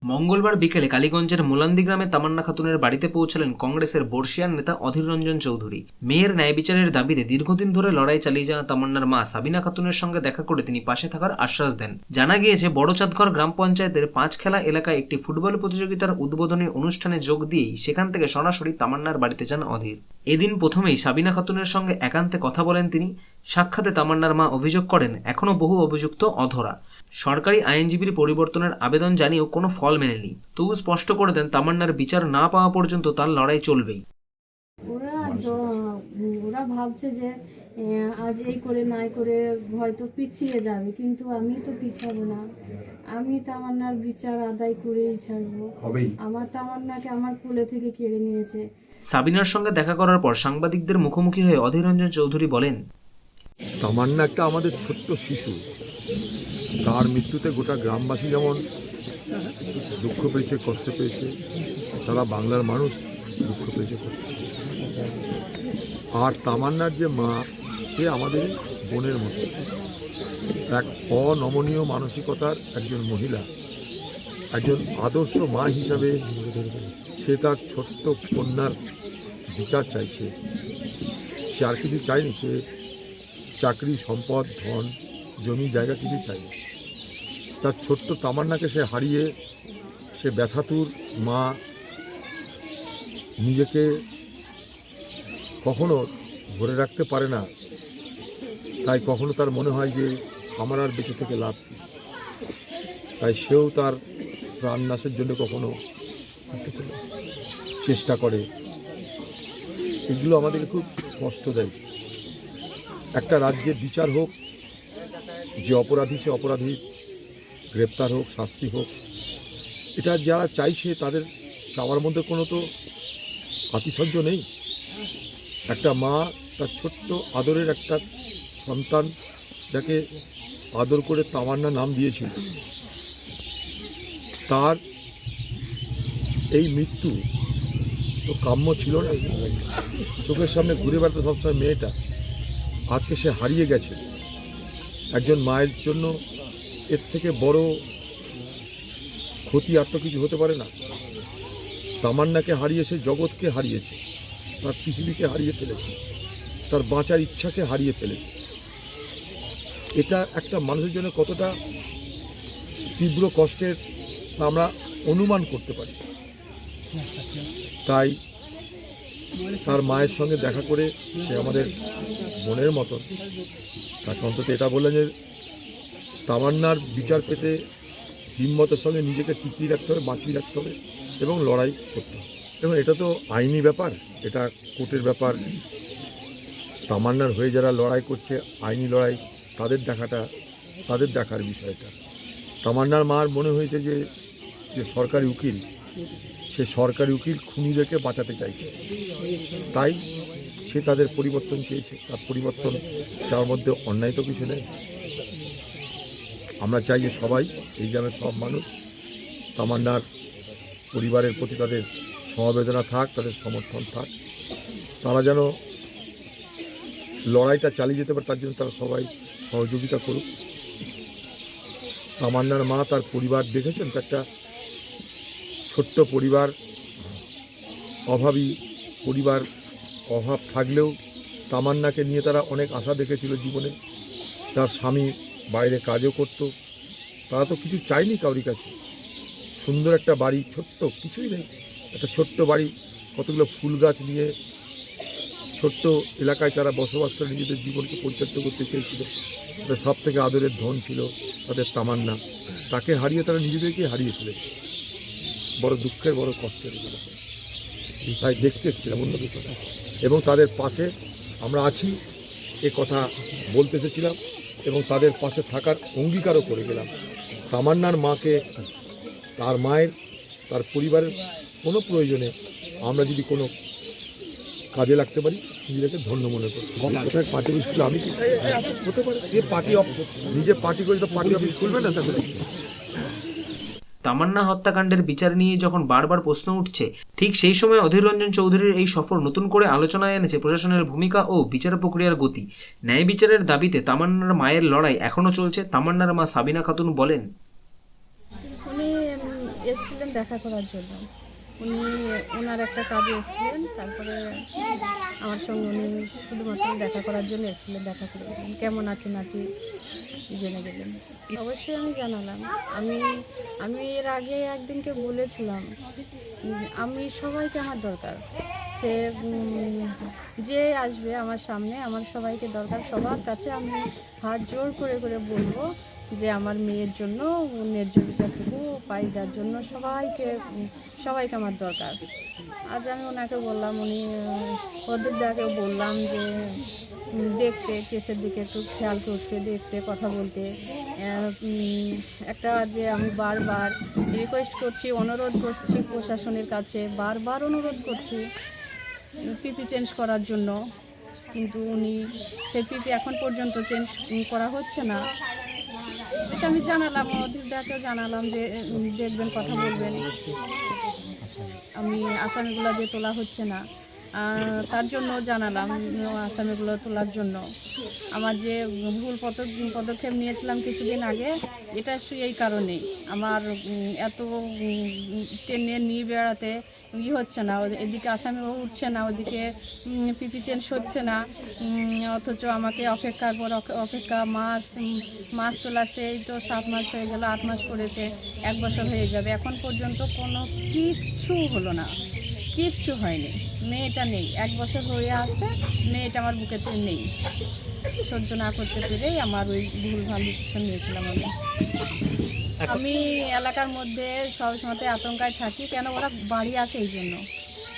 মঙ্গলবার বিকেলে কালীগঞ্জের মোলান্দি গ্রামে তামান্না খাতুনের বাড়িতে পৌঁছালেন কংগ্রেসের বর্ষিয়ান নেতা অধীর রঞ্জন চৌধুরী। মেয়ের ন্যায় বিচারের দাবিতে দীর্ঘদিন ধরে লড়াই চালিয়ে যাওয়া তামান্নার মা সাবিনা খাতুনের সঙ্গে দেখা করে তিনি পাশে থাকার আশ্বাস দেন। জানা গিয়েছে, বড়চাঁদঘর গ্রাম পঞ্চায়েতের পাঁচখেলা এলাকায় একটি ফুটবল প্রতিযোগিতার উদ্বোধনী অনুষ্ঠানে যোগ দিয়েই সেখান থেকে সরাসরি তামান্নার বাড়িতে যান অধীর। এদিন প্রথমেই সাবিনা খাতুনের সঙ্গে একান্তে কথা বলেন তিনি। সাক্ষাতে তামান্নার মা অভিযোগ করেন, এখনও বহু অভিযুক্ত অধরা। সরকারি আইনজীবীর পরিবর্তনের আবেদন জানিয়েও কোনো ফল মেলেনি। তবু স্পষ্ট করে দেন, তামান্নার বিচার না পাওয়া পর্যন্ত তার লড়াই চলবেই। ওরা ভাবছে যে আজ এই করে নাই করে হয়তো পিছিয়ে যাবে, কিন্তু আমি তো পিছাবো না। আমি তামান্নার বিচার আদায় করেই ছাড়বো। আমার তামান্নাকে আমার কোলে থেকে কেড়ে নিয়েছে। সাবিনার সঙ্গে দেখা করার পর সাংবাদিকদের মুখোমুখি হয়ে অধীর রঞ্জন চৌধুরী বলেন, তামান্না একটা আমাদের ছোট্ট শিশু, তার মৃত্যুতে গোটা গ্রামবাসী যেমন দুঃখ পেয়েছে, কষ্ট পেয়েছে, সারা বাংলার মানুষ দুঃখ পেয়েছে, কষ্ট পেয়েছে। আর তামান্নার যে মা, সে আমাদের বোনের মতো, এক অনমনীয় মানসিকতার একজন মহিলা, একজন আদর্শ মা হিসাবে সে তার ছোট্ট কন্যার বিচার চাইছে। সে আর কিছু চায়নি, সে চাকরি, সম্পদ, ধন, জমি জায়গা কিছু চাইনি। তার ছোট্ট তামান্নাকে সে হারিয়ে সে ব্যথাতুর মা নিজেকে কখনো ধরে রাখতে পারে না। তাই কখনো তার মনে হয় যে আমার আর বেঁচে থেকে লাভ কী। তাই সেও তার প্রাণনাশের জন্য কখনো চেষ্টা করে। এগুলো আমাদেরকে খুব কষ্ট দেয়। একটা রাজ্যে বিচার হোক, যে অপরাধী সে অপরাধী গ্রেপ্তার হোক, শাস্তি হোক, এটা যারা চাইছে তাদের চাওয়ার মধ্যে কোনো তো আতিশয্য নেই। একটা মা তার ছোট্ট আদরের একটা সন্তান, যাকে আদর করে তামান্না নাম দিয়েছিল, তার এই মৃত্যু তো কাম্য ছিল না। চোখের সামনে ঘুরে বেড়াতো সবসময় মেয়েটা, আজকে সে হারিয়ে গেছে। একজন মায়ের জন্য এর থেকে বড় ক্ষতি আর তো কিছু হতে পারে না। তামান্নাকে হারিয়েছে, জগৎকে হারিয়েছে, তার পৃথিবীকে হারিয়ে ফেলেছে, তার বাঁচার ইচ্ছাকে হারিয়ে ফেলেছে। এটা একটা মানুষের জন্য কতটা তীব্র কষ্টের আমরা অনুমান করতে পারি। তাই তার মায়ের সঙ্গে দেখা করে সে আমাদের বোনের মতন, তাকে অন্তত এটা বললেন যে তামান্নার বিচার পেতে হিম্মতের সঙ্গে নিজেকে টিকিয়ে রাখতে হবে, বাঁচিয়ে রাখতে হবে এবং লড়াই করতে হবে। এবং এটা তো আইনি ব্যাপার, এটা কোর্টের ব্যাপার। তামান্নার হয়ে যারা লড়াই করছে আইনি লড়াই, তাদের দেখার বিষয়টা। তামান্নার মার মনে হয়েছে যে সরকারি উকিল, সে সরকারি উকিল খুনিদেরকে বাঁচাতে চাইছে, তাই সে তাদের পরিবর্তন চেয়েছে। তার পরিবর্তন যার মধ্যে অন্যায় তো কিছু নেই। আমরা চাই যে সবাই, এই গ্রামের সব মানুষ, তামান্নার পরিবারের প্রতি তাদের সমবেদনা থাক, তাদের সমর্থন থাক। তারা যেন লড়াইটা চালিয়ে যেতে পারে, তার জন্য তারা সবাই সহযোগিতা করুক। তামান্নার মা, তার পরিবার দেখেছেন, একটা ছোট্ট পরিবার, অভাবী পরিবার, অভাব থাকলেও তামান্নাকে নিয়ে তারা অনেক আশা দেখেছিল জীবনে। তার স্বামী বাইরে কাজও করত, তারা তো কিছু চায়নি কাউরির কাছে। সুন্দর একটা বাড়ি, ছোট্ট, কিছুই নেই, একটা ছোট্ট বাড়ি, কতগুলো ফুল গাছ নিয়ে ছোট্ট এলাকায় তারা বসবাস করে নিজেদের জীবনকে পরিচালিত করতে চেয়েছিল। তাদের সব থেকে আদরের ধন ছিল তাদের তামান্না। তাকে হারিয়ে তারা নিজেদেরকে হারিয়ে ফেলেছে। বড় দুঃখের, বড় কষ্টের। তাই দেখতে এসেছিলাম অন্য কিছু, এবং তাদের পাশে আমরা আছি এ কথা বলতে এসেছিলাম এবং তাদের পাশে থাকার অঙ্গীকারও করে গেলাম। তামান্নার মাকে, তার মায়ের, তার পরিবারের কোনো প্রয়োজনে আমরা যদি কোনো কাজে লাগতে পারি, নিজেকে ধন্য মনে করি। কোথায় পার্টি অফিস খুলে আমি হতে পারে, নিজে পার্টি করে তো পার্টি অফিস খুলবে না। তাহলে তামান্না হত্যাকাণ্ডের বিচার নিয়ে যখন বারবার প্রশ্ন উঠছে, ঠিক সেই সময় অধীর রঞ্জন চৌধুরীর এই সফর নতুন করে আলোচনায় এনেছে প্রশাসনের ভূমিকা ও বিচার প্রক্রিয়ার গতি। ন্যায় বিচারের দাবিতে তামান্নার মায়ের লড়াই এখনও চলছে। তামান্নার মা সাবিনা খাতুন বলেন, উনি এসেছিলেন দেখা করার জন্য। উনি ওনার একটা কাজে এসেছিলেন, তারপরে আমার সঙ্গে উনি শুধুমাত্র দেখা করার জন্য এসেছিলেন, দেখা করে গেলেন, কেমন আছি না আছি জেনে গেলেন। অবশ্যই আমি জানালাম। আমি এর আগে একদিনকে বলেছিলাম আমি সবাইকে আমার দরকার, সে যে আসবে আমার সামনে আমার সবাইকে দরকার, সবার কাছে আমি হাত জোর করে করে বলবো যে আমার মেয়ের জন্য ন্যায্য বিচারটুকু পাই, যার জন্য সবাইকে আমার দরকার। আজ আমি ওনাকে বললাম, উনি অর্ধেকদাকে বললাম যে দেখতে কেসের দিকে একটু খেয়াল করতে, দেখতে কথা বলতে। একটা যে আমি বারবার রিকোয়েস্ট করছি, অনুরোধ করছি প্রশাসনের কাছে, বারবার অনুরোধ করছি পিপি চেঞ্জ করার জন্য, কিন্তু উনি সেই পিপি এখন পর্যন্ত চেঞ্জ করা হচ্ছে না। এটা আমি জানালাম, অধিকদাকেও জানালাম যে দেখবেন, কথা বলবেন। আমি আসামিগুলো যে তোলা হচ্ছে না তার জন্য জানালাম, আসামিগুলো তোলার জন্য। আমার যে ভুল পদক্ষেপ নিয়েছিলাম কিছুদিন আগে, এটা এই কারণেই আমার এত টেনে নিয়ে বেড়াতে হচ্ছে না, এদিকে আসামিও উঠছে না, ওদিকে পিপি চেঞ্জ হচ্ছে না, অথচ আমাকে অপেক্ষার পর অপেক্ষা মাস চলে আসছে, এই তো 7 মাস হয়ে গেল, 8 মাস পড়েছে, 1 বছর হয়ে যাবে, এখন পর্যন্ত কোনো কিচ্ছু হলো না, কিচ্ছু হয়নি। মেয়েটা নেই, 1 বছর হয়ে আসছে, মেয়েটা আমার বুকেতে নেই। সহ্য না করতে পেরেই আমার ওই ভুলভাল ডিসিশন নিয়েছিলাম আমি এলাকার মধ্যে সবসময় আতঙ্কায় থাকি, কেন ওরা বাড়ি আসে, এই জন্য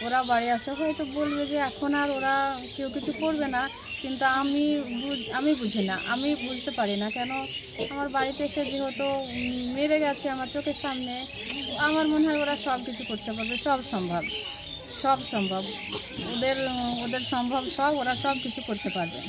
ওরা বাড়ি আসে, হয়তো বলবে যে এখন আর ওরা কেউ কিছু করবে না, কিন্তু আমি বুঝি না, আমি বুঝতে পারি না কেন আমার বাড়িতে এসে যেহেতু মেরে গেছে আমার চোখের সামনে, আমার মনে হয় ওরা সব কিছু করতে পারবে, সব সম্ভব ওদের সম্ভব সব, ওরা সব কিছু করতে পারবে।